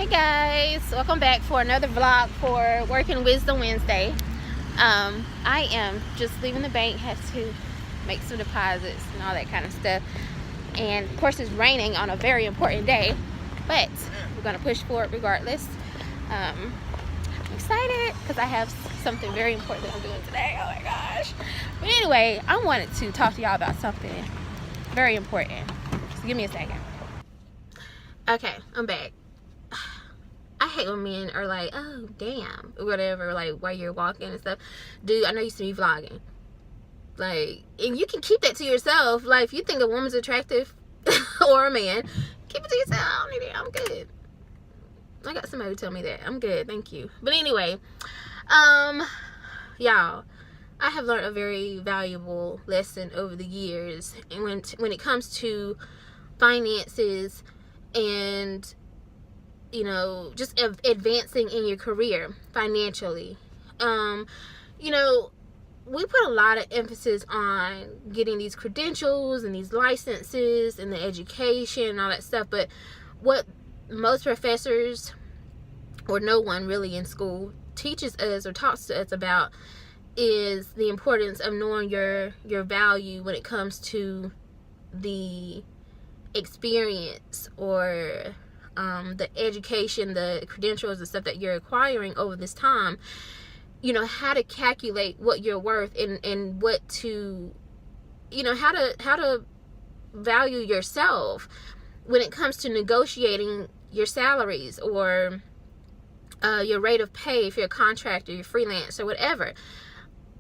Hey guys, welcome back for another vlog for Working Wisdom Wednesday. I am just leaving the bank, have to make some deposits and all that kind of stuff. And of course it's raining on a very important day, but we're gonna push forward regardless. I'm excited because I have something very important that I'm doing today. Oh my gosh. But anyway, I wanted to talk to y'all about something very important. So give me a second. Okay, I'm back. I hate when men are like, oh, damn, or whatever, like, while you're walking and stuff. Dude, I know you used to be vlogging. Like, and you can keep that to yourself. Like, if you think a woman's attractive, or a man, keep it to yourself. I don't need it. I'm good. I got somebody to tell me that. I'm good. Thank you. But anyway, y'all, I have learned a very valuable lesson over the years. And when it comes to finances and just advancing in your career financially. We put a lot of emphasis on getting these credentials and these licenses and the education and all that stuff, but what most professors or no one really in school teaches us or talks to us about is the importance of knowing your value when it comes to the experience or the education, the credentials, the stuff that you're acquiring over this time. How to calculate what you're worth and what to, how to value yourself when it comes to negotiating your salaries or your rate of pay if you're a contractor, you're freelance or whatever.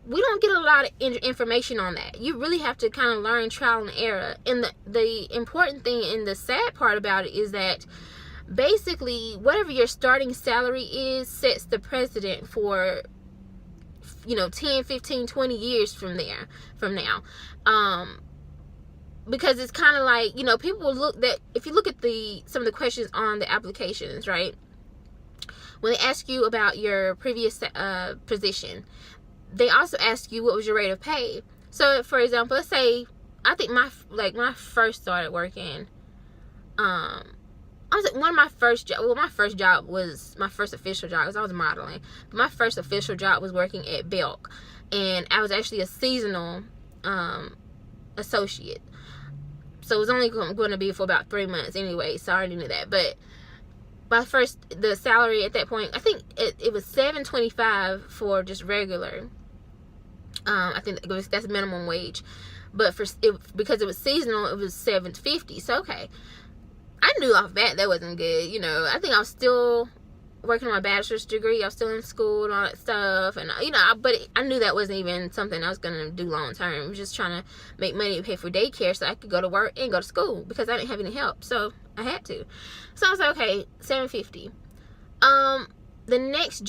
We don't get a lot of information on that. You really have to kind of learn trial and error. And the important thing and the sad part about it is that basically whatever your starting salary is sets the precedent for 10, 15, 20 years from now. Because it's kind of like, people will look that if you look at some of the questions on the applications, right? When they ask you about your previous position, they also ask you what was your rate of pay. So for example, let's say I think when I first started working, one of my first job. Well, my first job was my first official job because I was modeling. But my first official job was working at Belk, and I was actually a seasonal associate. So it was only going to be for about 3 months anyway. So I already knew that. But the salary at that point, I think it was $7.25 for just regular. I think that's minimum wage. But because it was seasonal, it was $7.50. So okay. I knew off bat that wasn't good. I think I was still working on my bachelor's degree. I was still in school and all that stuff. And, but I knew that wasn't even something I was going to do long term. I was just trying to make money to pay for daycare so I could go to work and go to school because I didn't have any help. So I had to. So I was like, okay, $7.50. The next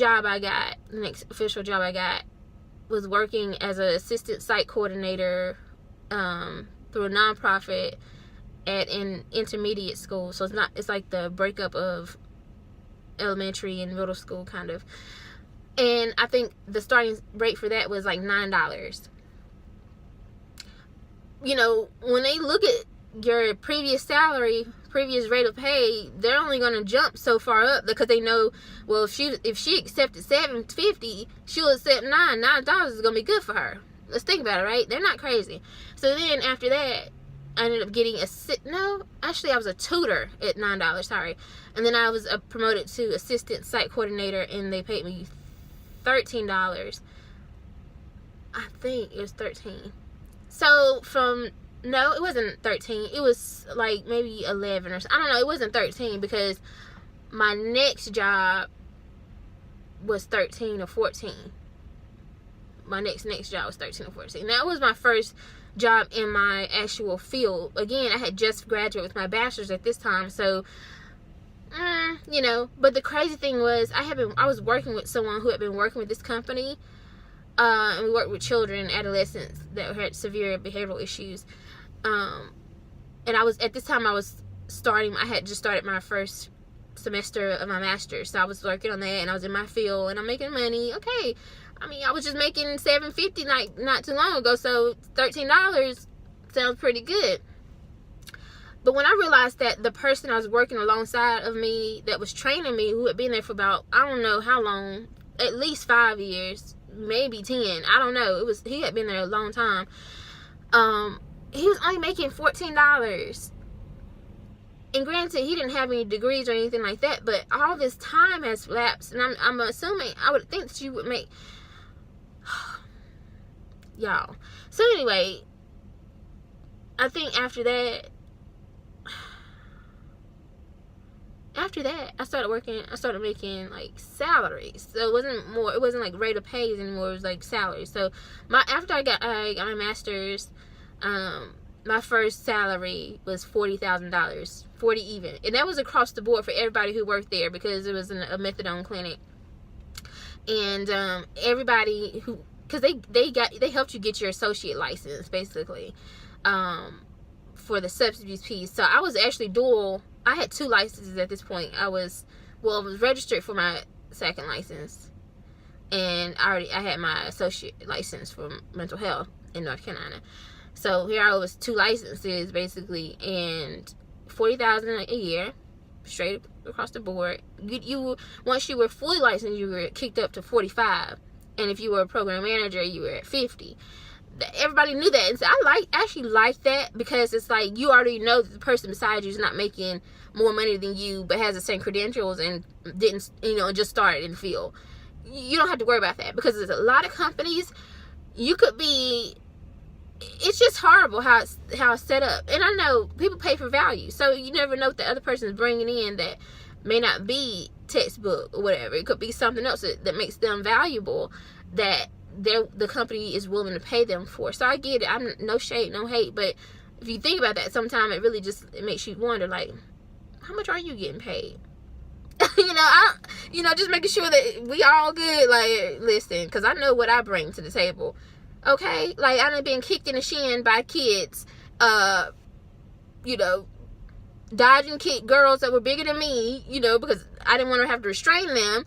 official job I got was working as an assistant site coordinator through a nonprofit at an intermediate school. So it's like the breakup of elementary and middle school kind of. And I think the starting rate for that was like $9. When they look at your previous salary, previous rate of pay, they're only going to jump so far up because they know, well, if she accepted $7.50, she'll accept $9 is going to be good for her. Let's think about it, right? They're not crazy. So then after that, I ended up getting I was a tutor at $9, sorry. And then I was promoted to assistant site coordinator, and they paid me $13. I think it was 13. So no, it wasn't 13. It was like maybe 11 or something. I don't know. It wasn't 13 because my next job was 13 or 14. My next job was 13 or 14. That was my first job in my actual field. Again, I had just graduated with my bachelor's at this time, so but the crazy thing was I was working with someone who had been working with this company, and we worked with children, adolescents that had severe behavioral issues, and at this time I had just started my first semester of my master's, so I was working on that, and I was in my field, and I'm making money. Okay, I was just making $7.50 like not too long ago, so $13 sounds pretty good. But when I realized that the person I was working alongside of me that was training me, who had been there for about, I don't know how long, at least 5 years, maybe 10, I don't know. He had been there a long time. He was only making $14. And granted, he didn't have any degrees or anything like that, but all this time has lapsed, and I'm assuming, I would think that you would make, y'all. So anyway, I think after that, I started making like salaries. So it wasn't like rate of pays anymore, it was like salaries. So after I got my master's, my first salary was $40,000, 40 even, and that was across the board for everybody who worked there, because it was a methadone clinic. And everybody who, because they helped you get your associate license basically, for the substance abuse piece. So I was actually dual. I had 2 licenses at this point. I was registered for my second license, and I had my associate license for mental health in North Carolina. So here I was, 2 licenses basically, and $40,000 a year, straight across the board. You once you were fully licensed, you were kicked up to 45, and if you were a program manager, you were at 50. Everybody knew that, and so I actually like that, because it's like you already know that the person beside you is not making more money than you, but has the same credentials and didn't, just started in the field. You don't have to worry about that, because there's a lot of companies you could be. It's just horrible how it's set up. And I know people pay for value, so you never know what the other person is bringing in that may not be textbook or whatever. It could be something else that makes them valuable, that the company is willing to pay them for. So I get it. I'm no shade, no hate, but if you think about that, sometimes it really it makes you wonder, like, how much are you getting paid? Just making sure that we all good. Like, listen, because I know what I bring to the table. Okay, like, I done been kicked in the shin by kids, dodging girls that were bigger than me, because I didn't want to have to restrain them,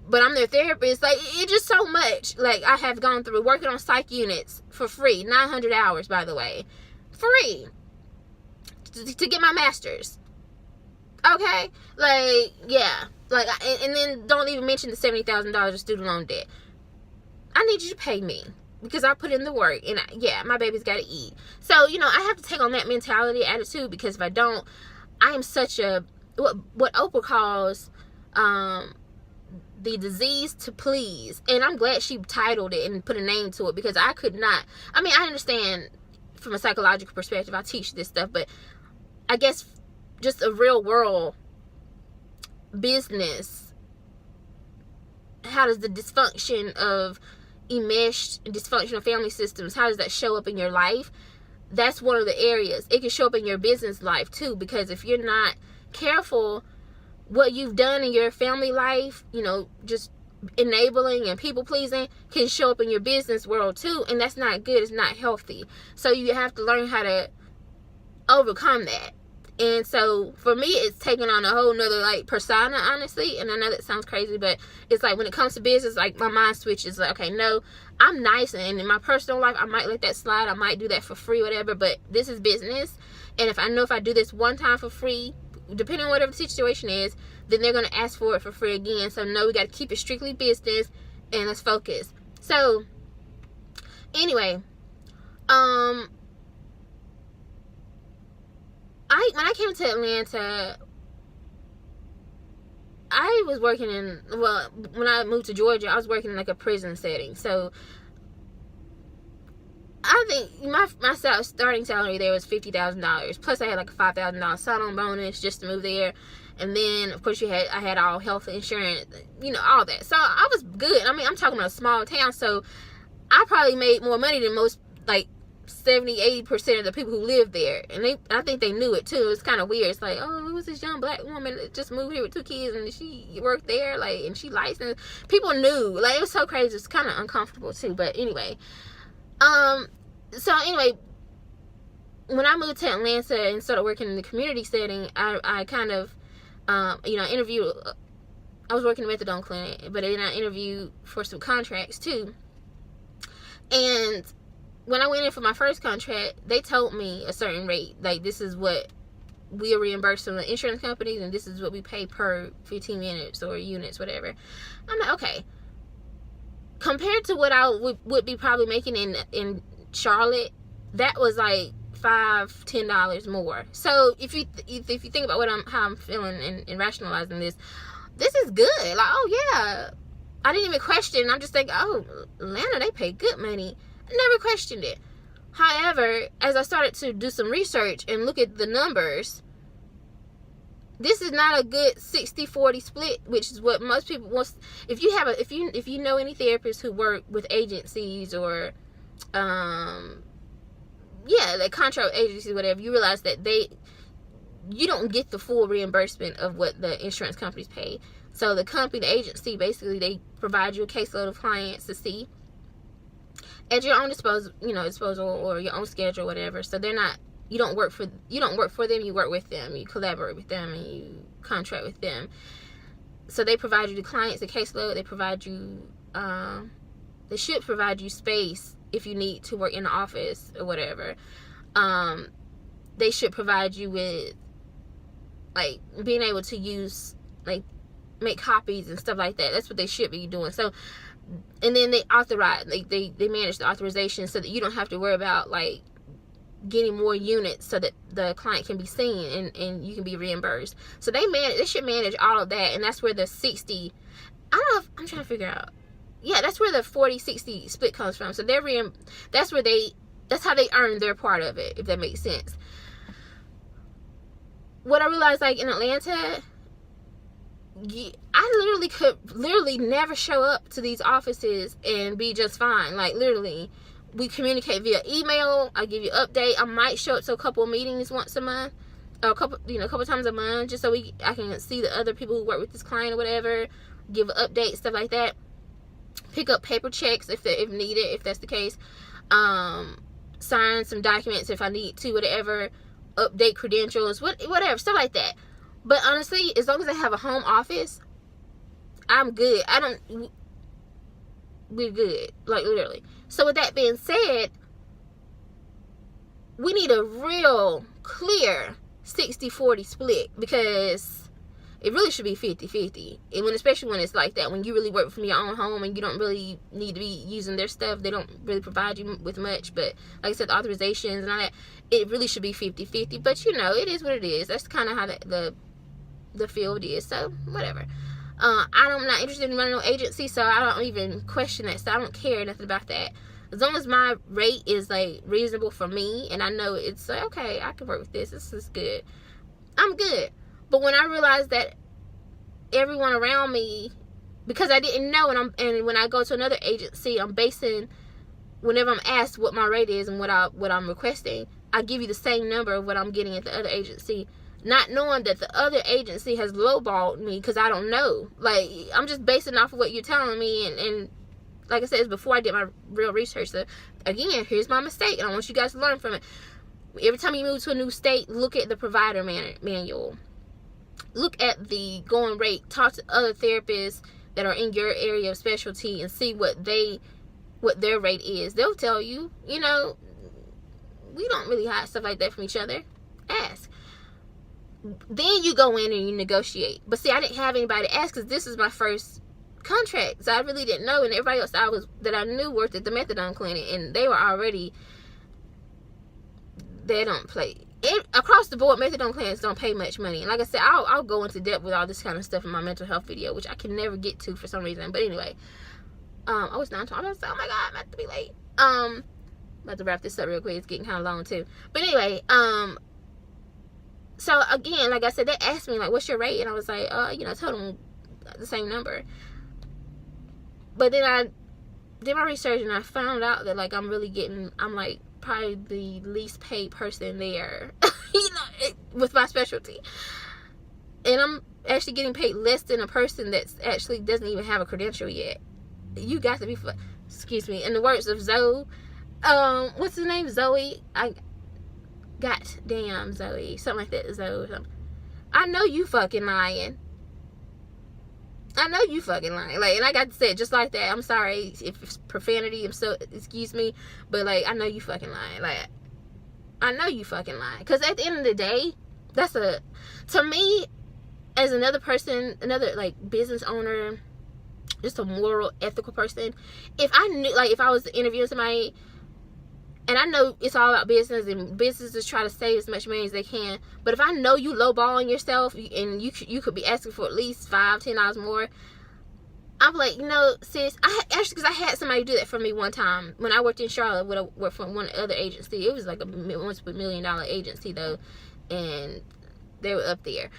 but I'm their therapist. Like, it's just so much. Like, I have gone through working on psych units for free, 900 hours, by the way, free, to get my master's. Okay, like, yeah, like, and then don't even mention the $70,000 of student loan debt. I need you to pay me, because I put in the work, and my baby's got to eat. So, I have to take on that mentality, attitude, because if I don't, I am such a, what Oprah calls, the disease to please. And I'm glad she titled it and put a name to it, because I could not. I mean, I understand from a psychological perspective, I teach this stuff, but I guess just a real world business, how does the dysfunction of enmeshed dysfunctional family systems, how does that show up in your life? That's one of the areas. It can show up in your business life too, because if you're not careful, what you've done in your family life, just enabling and people pleasing, can show up in your business world too, and that's not good. It's not healthy. So you have to learn how to overcome that. And so for me, it's taking on a whole nother like persona, honestly. And I know that sounds crazy, but it's like when it comes to business, like my mind switches. Like, okay, no, I'm nice, and in my personal life, I might let that slide. I might do that for free, whatever. But this is business, and if I do this one time for free, depending on whatever the situation is, then they're gonna ask for it for free again. So no, we got to keep it strictly business, and let's focus. So anyway, when I came to Atlanta, I was working when I moved to Georgia, I was working in like a prison setting. So I think my starting salary there was $50,000. Plus I had like a $5,000 sign-on bonus just to move there. And then, of course, I had all health insurance, all that. So I was good. I mean, I'm talking about a small town, so I probably made more money than most, like, 70-80% of the people who live there. And I think they knew it too. It's kind of weird. It's like, oh, who was this young black woman that just moved here with 2 kids and she worked there, like, and she licensed. People knew. Like, it was so crazy. It's kind of uncomfortable too. But anyway, so anyway, when I moved to Atlanta and started working in the community setting, I kind of interviewed. I was working in a methadone clinic, but then I interviewed for some contracts too. And when I went in for my first contract, they told me a certain rate, like, this is what we are reimbursed from the insurance companies, and this is what we pay per 15 minutes or units, whatever. I'm like, okay. Compared to what I would be probably making in Charlotte, that was like $5-10 more. So if you think about how I'm feeling and rationalizing this is good. Like, oh yeah, I didn't even question. I'm just thinking, oh, Atlanta, they pay good money. I never questioned it. However, as I started to do some research and look at the numbers, this is not a good 60-40 split, which is what most people want. If you know any therapists who work with agencies or like contract agencies, whatever, you realize that you don't get the full reimbursement of what the insurance companies pay. So the agency, basically, they provide you a caseload of clients to see at your own disposal or your own schedule, whatever. So you don't work for them, you work with them, you collaborate with them, and you contract with them. So they provide you the clients, the caseload, they should provide you space if you need to work in the office or whatever. They should provide you with, like, being able to use, like, make copies and stuff like that. That's what they should be doing. So, and then they authorize, they manage the authorization so that you don't have to worry about, like, getting more units so that the client can be seen and you can be reimbursed. So they should manage all of that, and that's where the 60, I don't know if, I'm trying to figure out. Yeah, that's where the 40-60 split comes from. So that's how they earn their part of it, if that makes sense. What I realized, like, in Atlanta, I could never show up to these offices and be just fine. Like, literally, we communicate via email. I give you an update. I might show up to a couple of meetings once a month, or a couple times a month, just so I can see the other people who work with this client or whatever, give an update, stuff like that. Pick up paper checks if needed, if that's the case. Sign some documents if I need to, whatever. Update credentials, whatever, stuff like that. But honestly, as long as I have a home office, I'm good. We're good, like, literally. So with that being said, we need a real clear 60-40 split, because it really should be 50-50. And especially when it's like that, when you really work from your own home and you don't really need to be using their stuff, they don't really provide you with much. But like I said, the authorizations and all that, it really should be 50-50. But it is what it is. That's kind of how the field is. So whatever. I'm not interested in running no agency, so I don't even question that. So I don't care nothing about that. As long as my rate is, like, reasonable for me, and I know it's like, okay, I can work with this. This is good. I'm good. But when I realized that everyone around me, because I didn't know, and when I go to another agency, I'm basing, whenever I'm asked what my rate is and what I'm requesting, I give you the same number of what I'm getting at the other agency, not knowing that the other agency has lowballed me, because I don't know. Like, I'm just basing off of what you're telling me, and like I said, it's before I did my real research. So again, here's my mistake, and I want you guys to learn from it. Every time you move to a new state, look at the provider manual. Look at the going rate. Talk to other therapists that are in your area of specialty and see what their rate is. They'll tell you. We don't really hide stuff like that from each other. Ask. Then you go in and you negotiate. But see, I didn't have anybody to ask, because this is my first contract, so I really didn't know. And everybody else that I knew worked at the methadone clinic, and they were already, they don't play. Across the board, methadone clinics don't pay much money. And like I said, I'll go into depth with all this kind of stuff in my mental health video, which I can never get to for some reason. But anyway, I was not talking. I was like, oh my god, I'm about to be late. I'm about to wrap this up real quick. It's getting kind of long too. But anyway, so again, like I said, they asked me, like, what's your rate? And I was like, I told them the same number. But then I did my research and I found out that, like, I'm like probably the least paid person there, with my specialty. And I'm actually getting paid less than a person that's actually doesn't even have a credential yet. You got to be, excuse me, in the words of Zoe, what's his name? Zoe? Damn, Zoe. Something like that, Zoe. I know you fucking lying. Like, and I got to say it just like that. I'm sorry if it's profanity. Excuse me. But, like, I know you fucking lying. Like, I know you fucking lying. Because at the end of the day, To me, as another person, another like business owner, just a moral, ethical person, if I knew, like if I was interviewing somebody, and I know it's all about business and businesses try to save as much money as they can, but if I know you lowballing yourself and you could be asking for at least $5-10 more, I'm like, sis, because I had somebody do that for me one time when I worked in Charlotte. When I worked for one other agency, it was like a $1 million agency though, and they were up there.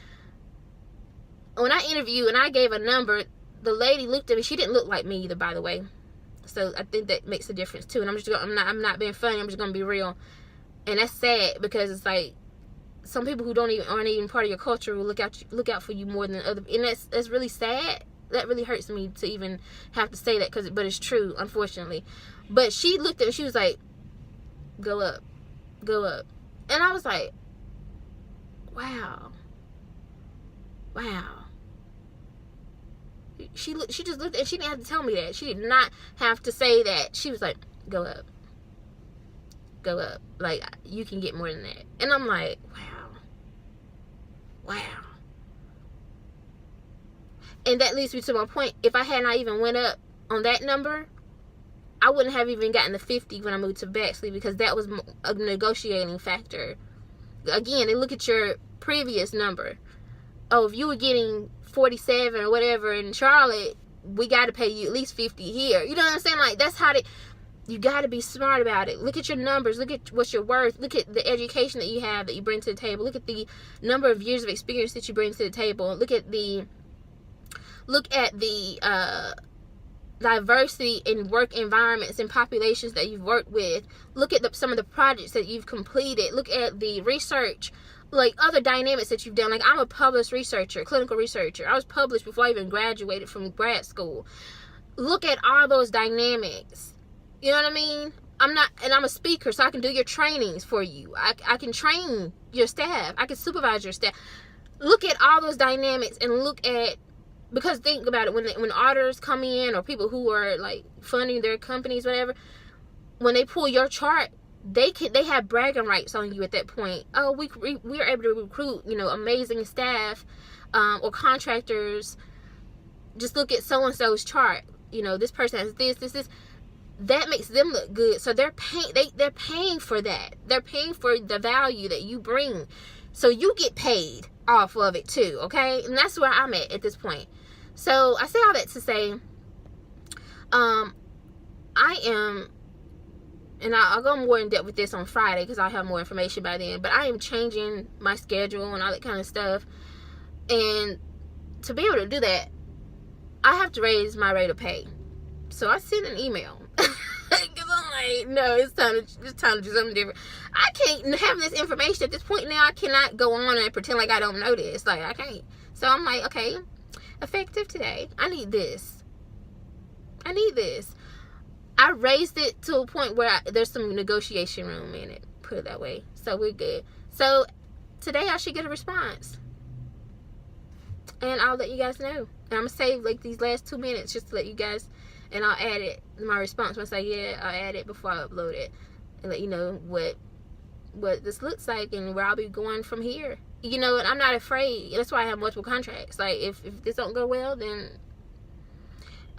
When I interviewed and I gave a number, the lady looked at me. She didn't look like me either, by the way. So I think that makes a difference too. And I'm not being funny. I'm just gonna be real, and that's sad because it's like some people who aren't even part of your culture will look out for you more than other, and that's really sad. That really hurts me to even have to say that, but it's true, unfortunately. But she looked at me. She was like, "Go up, and I was like, "Wow." She just looked, and she didn't have to tell me that. She did not have to say that. She was like, go up, like you can get more than that. And I'm like, wow. And that leads me to my point. If I had not even went up on that number, I wouldn't have even gotten the 50 when I moved to Bexley, because that was a negotiating factor. Again, they look at your previous number. Oh, if you were getting 47 or whatever in Charlotte, we got to pay you at least 50 here. You know what I'm saying? Like, that's how you got to be smart about it. Look at your numbers. Look at what you're worth. Look at the education that you have, that you bring to the table. Look at the number of years of experience that you bring to the table. Look at the diversity in work environments and populations that you've worked with. Look at some of the projects that you've completed. Look at the research, like other dynamics that you've done. Like, I'm a published researcher, clinical researcher. I was published before I even graduated from grad school. Look at all those dynamics. You know what I mean? I'm a speaker, so I can do your trainings for you. I can train your staff. I can supervise your staff. Look at all those dynamics and look at, because think about it, when auditors come in, or people who are like funding their companies, whatever, when they pull your chart, they have bragging rights on you at that point. Oh, we are able to recruit, amazing staff, or contractors. Just look at so and so's chart. This person has this. That makes them look good. So they're paying for that. They're paying for the value that you bring. So you get paid off of it too, okay? And that's where I'm at this point. So I say all that to say, I am, and I'll go more in depth with this on Friday because I'll have more information by then, but I am changing my schedule and all that kind of stuff. And to be able to do that, I have to raise my rate of pay. So I sent an email. Because I'm like, no, it's time to do something different. I can't have this information at this point now. I cannot go on and pretend like I don't know this. Like, I can't. So I'm like, okay, effective today, I need this. I raised it to a point where there's some negotiation room in it, put it that way. So we're good. So today I should get a response, and I'll let you guys know. And I'm gonna save like these last 2 minutes just to let you guys, and I'll add it, my response. Once I get it, I'll add it before I upload it and let you know what this looks like and where I'll be going from here. And I'm not afraid. That's why I have multiple contracts. Like, if this don't go well, then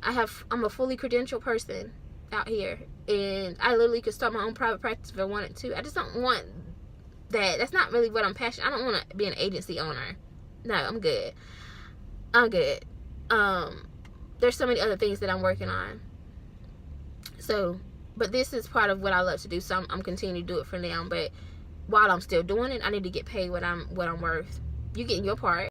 I'm a fully credentialed person out here, and I literally could start my own private practice if I wanted to. I just don't want that. That's not really what I'm passionate. I don't want to be an agency owner. No, I'm good. There's so many other things that I'm working on. So, but this is part of what I love to do. So I'm continuing to do it for now. But while I'm still doing it, I need to get paid what I'm worth. You getting your part.